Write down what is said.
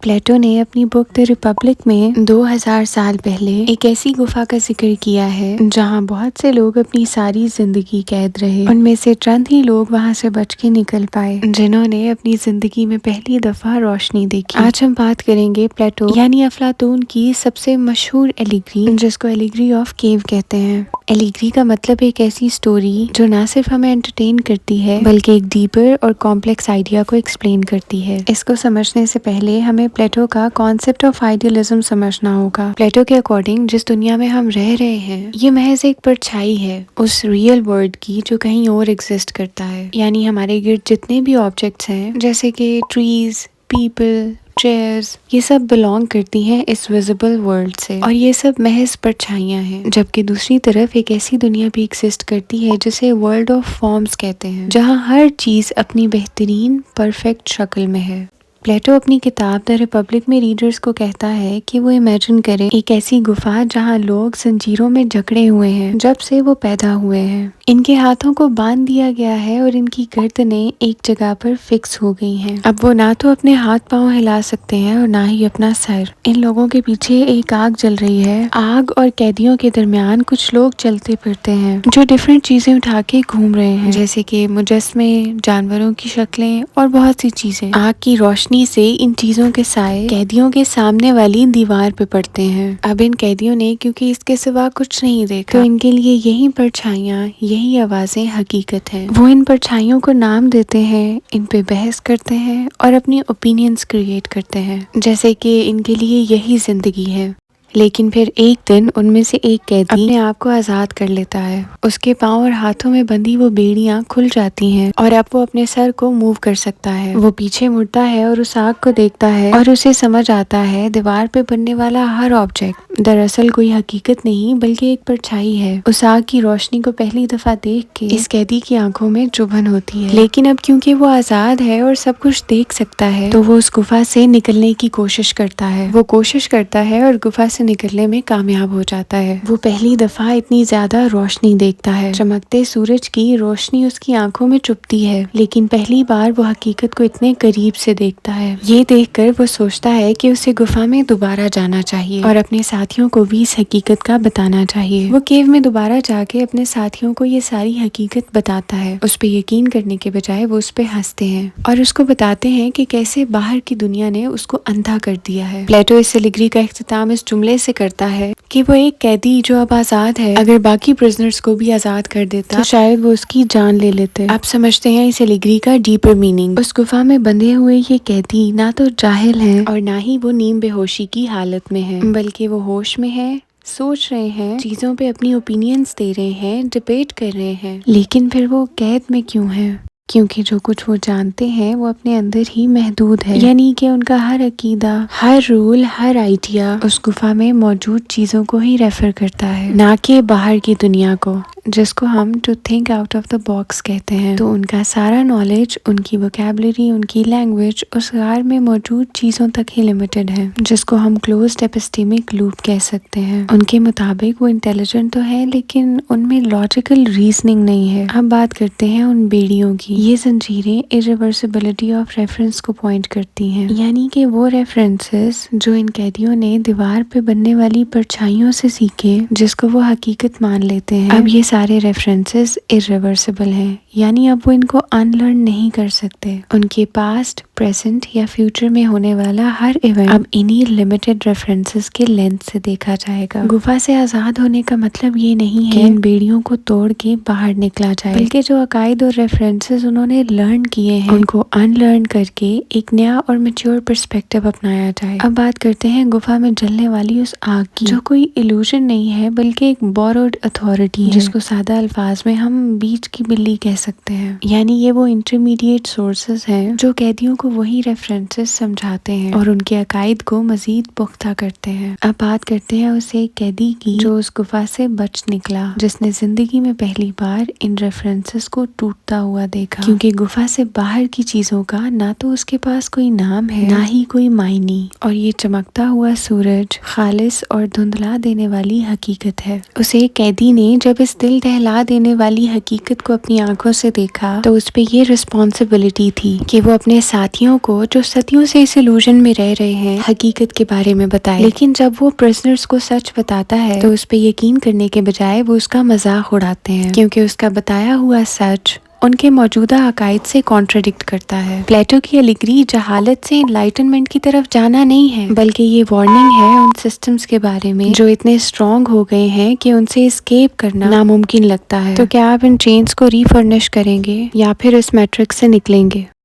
Plato نے اپنی بک دی republic میں 2000 سال پہلے ایک ایسی گفا کا ذکر کیا ہے جہاں بہت سے لوگ اپنی ساری زندگی قید رہے۔ ان میں سے چند ہی لوگ وہاں سے بچ کے نکل پائے جنہوں نے اپنی زندگی میں پہلی دفعہ روشنی دیکھی۔ آج ہم بات کریں گے پلیٹو یعنی افلاطون کی سب سے مشہور ایلیگری، جس کو ایلیگری آف کیو کہتے ہیں۔ ایلیگری کا مطلب ایک ایسی سٹوری جو نہ صرف ہمیں انٹرٹین کرتی ہے بلکہ ایک ڈیپر اور کمپلیکس آئیڈیا کو ایکسپلین کرتی ہے۔ اس کو سمجھنے سے پہلے ہمیں پلیٹو کا کانسیپٹ آف آئیڈیالزم سمجھنا ہوگا۔ پلیٹو کے اکارڈنگ جس دنیا میں ہم رہ رہے ہیں یہ محض ایک پرچھائی ہے اس ریئل ورلڈ کی جو کہیں اور ایگزسٹ کرتا ہے، یعنی ہمارے گرد جتنے بھی آبجیکٹس ہیں جیسے کہ ٹریز، پیپل، چیئرز، یہ سب بلانگ کرتی ہیں اس ویزیبل ورلڈ سے، اور یہ سب محض پرچھائیاں ہیں۔ جبکہ دوسری طرف ایک ایسی دنیا بھی ایگزسٹ کرتی ہے جسے ورلڈ آف فارمز کہتے ہیں، جہاں ہر چیز اپنی بہترین پرفیکٹ شکل میں ہے۔ پلیٹو اپنی کتاب دی ریپبلک میں ریڈرز کو کہتا ہے کہ وہ امیجن کریں ایک ایسی گفا جہاں لوگ زنجیروں میں جکڑے ہوئے ہیں جب سے وہ پیدا ہوئے ہیں۔ ان کے ہاتھوں کو باندھ دیا گیا ہے اور ان کی گردنیں ایک جگہ پر فکس ہو گئی ہیں۔ اب وہ نہ تو اپنے ہاتھ پاؤں ہلا سکتے ہیں اور نہ ہی اپنا سر۔ ان لوگوں کے پیچھے ایک آگ جل رہی ہے۔ آگ اور قیدیوں کے درمیان کچھ لوگ چلتے پھرتے ہیں جو ڈیفرنٹ چیزیں اٹھا کے گھوم رہے ہیں، جیسے کہ مجسمے، جانوروں کی شکلیں اور بہت سی چیزیں۔ آگ کی روشنی سے ان چیزوں کے سائے قیدیوں کے سامنے والی دیوار پہ پڑتے ہیں۔ اب ان قیدیوں نے کیونکہ اس کے سوا کچھ نہیں دیکھا تو ان کے لیے یہی پرچھائیاں، یہی آوازیں حقیقت ہیں۔ وہ ان پرچھائیوں کو نام دیتے ہیں، ان پہ بحث کرتے ہیں اور اپنی اوپینینز کریٹ کرتے ہیں، جیسے کہ ان کے لیے یہی زندگی ہے۔ لیکن پھر ایک دن ان میں سے ایک قیدی اپنے آپ کو آزاد کر لیتا ہے۔ اس کے پاؤں اور ہاتھوں میں بندھی وہ بیڑیاں کھل جاتی ہیں اور اب وہ اپنے سر کو موو کر سکتا ہے۔ وہ پیچھے مڑتا ہے اور اس آگ کو دیکھتا ہے اور اسے سمجھ آتا ہے دیوار پہ بننے والا ہر آبجیکٹ دراصل کوئی حقیقت نہیں بلکہ ایک پرچھائی ہے۔ اس آگ کی روشنی کو پہلی دفعہ دیکھ کے اس قیدی کی آنکھوں میں چبھن ہوتی ہے، لیکن اب کیونکہ وہ آزاد ہے اور سب کچھ دیکھ سکتا ہے تو وہ اس گفا سے نکلنے کی کوشش کرتا ہے۔ وہ کوشش کرتا ہے اور گفا سے نکلنے میں کامیاب ہو جاتا ہے۔ وہ پہلی دفعہ اتنی زیادہ روشنی دیکھتا ہے، چمکتے سورج کی روشنی اس کی آنکھوں میں چبھتی ہے، لیکن پہلی بار وہ حقیقت کو اتنے قریب سے دیکھتا ہے۔ یہ دیکھ کر وہ سوچتا ہے کہ اسے گفا میں دوبارہ جانا چاہیے اور اپنے ساتھیوں کو بھی اس حقیقت کا بتانا چاہیے۔ وہ کیو میں دوبارہ جا کے اپنے ساتھیوں کو یہ ساری حقیقت بتاتا ہے۔ اس پہ یقین کرنے کے بجائے وہ اس پہ ہنستے ہیں اور اس کو بتاتے ہیں کہ کیسے باہر کی دنیا نے اس کو اندھا کر دیا ہے۔ پلیٹو اس ایلیگری کا اختتام اس جملے سے کرتا ہے کہ وہ ایک قیدی جو اب آزاد ہے اگر باقی پرزنرز کو بھی آزاد کر دیتا تو شاید وہ اس کی جان لے لیتے۔ اب سمجھتے ہیں اس ایلیگری کا ڈیپر میننگ۔ اس گفا میں بندھے ہوئے یہ قیدی نہ تو جاہل ہیں اور نہ ہی وہ نیم بے ہوشی کی حالت میں ہیں، بلکہ وہ ہوش میں ہیں، سوچ رہے ہیں، چیزوں پہ اپنی اوپینینز دے رہے ہیں، ڈیبیٹ کر رہے ہیں۔ لیکن پھر وہ قید میں کیوں ہیں؟ کیونکہ جو کچھ وہ جانتے ہیں وہ اپنے اندر ہی محدود ہے، یعنی کہ ان کا ہر عقیدہ، ہر رول، ہر آئیڈیا اس گفا میں موجود چیزوں کو ہی ریفر کرتا ہے، نہ کہ باہر کی دنیا کو، جس کو ہم to think out of the box کہتے ہیں۔ تو ان کا سارا نالج، ان کی ووکیبلری، ان کی لینگویج اس غار میں موجود چیزوں تک ہی لمیٹڈ ہے، جس کو ہم کلوزڈ ایپسٹیمک لوپ کہہ سکتے ہیں۔ ان کے مطابق وہ انٹیلیجنٹ تو ہے لیکن ان میں لاجیکل ریزننگ نہیں ہے۔ اب بات کرتے ہیں ان بیڑیوں کی۔ یہ زنجیریں irreversibility آف ریفرنس کو پوائنٹ کرتی ہیں، یعنی کہ وہ ریفرنسز جو ان قیدیوں نے دیوار پہ بننے والی پرچھائیوں سے سیکھے جس کو وہ حقیقت مان لیتے ہیں، اب یہ سارے ریفرنسز irreversible ہیں، یعنی اب وہ ان کو انلرن نہیں کر سکتے۔ ان کے پاسٹ، پریزنٹ یا فیوچر میں ہونے والا ہر ایونٹ اب انہی لمیٹڈ ریفرنسز کے لینس سے دیکھا جائے گا۔ گفا سے آزاد ہونے کا مطلب یہ نہیں ہے کہ ان بیڑیوں کو توڑ کے باہر نکلا جائے، بلکہ جو عقائد اور ریفرنسز انہوں نے لرن کیے ہیں ان کو انلرن کر کے ایک نیا اور میچور پرسپیکٹو اپنایا جائے۔ اب بات کرتے ہیں گفا میں جلنے والی اس آگ کی، جو کوئی ایلوژن نہیں ہے بلکہ ایک بوروڈ اتھارٹی ہے، جس کو سادہ الفاظ میں ہم بیچ کی بلی کہہ سکتے ہیں، یعنی یہ وہ انٹرمیڈیٹ سورسز ہیں جو قیدیوں کو وہی ریفرنسز سمجھاتے ہیں اور ان کے عقائد کو مزید پختہ کرتے ہیں۔ اب بات کرتے ہیں اس ایک قیدی کی جو اس گفا سے بچ نکلا، جس نے زندگی میں پہلی بار ان ریفرنسز کو ٹوٹتا ہوا دیکھا۔ دیکھا، کیونکہ گفا سے باہر کی چیزوں کا نہ تو اس کے پاس کوئی نام ہے نہ ہی کوئی معنی، اور یہ چمکتا ہوا سورج خالص اور دھندلا دینے والی حقیقت ہے۔ اسے قیدی نے جب اس دل دہلا دینے والی حقیقت کو اپنی آنکھوں سے دیکھا تو اس پہ یہ رسپانسبلٹی تھی کہ وہ اپنے ساتھیوں کو جو صدیوں سے اس illusion میں رہ رہے ہیں حقیقت کے بارے میں بتائے۔ لیکن جب وہ پرزنرز کو سچ بتاتا ہے تو اس پہ یقین کرنے کے بجائے وہ اس کا مذاق اڑاتے ہیں، کیونکہ اس کا بتایا ہوا سچ ان کے موجودہ عقائد سے کانٹراڈکٹ کرتا ہے۔ پلیٹو کی الیگری جہالت سے انلائٹنمنٹ کی طرف جانا نہیں ہے، بلکہ یہ وارننگ ہے ان سسٹمز کے بارے میں جو اتنے اسٹرانگ ہو گئے ہیں کہ ان سے اسکیپ کرنا ناممکن لگتا ہے۔ تو کیا آپ ان چینز کو ری فرنش کریں گے یا پھر اس میٹرکس سے نکلیں گے؟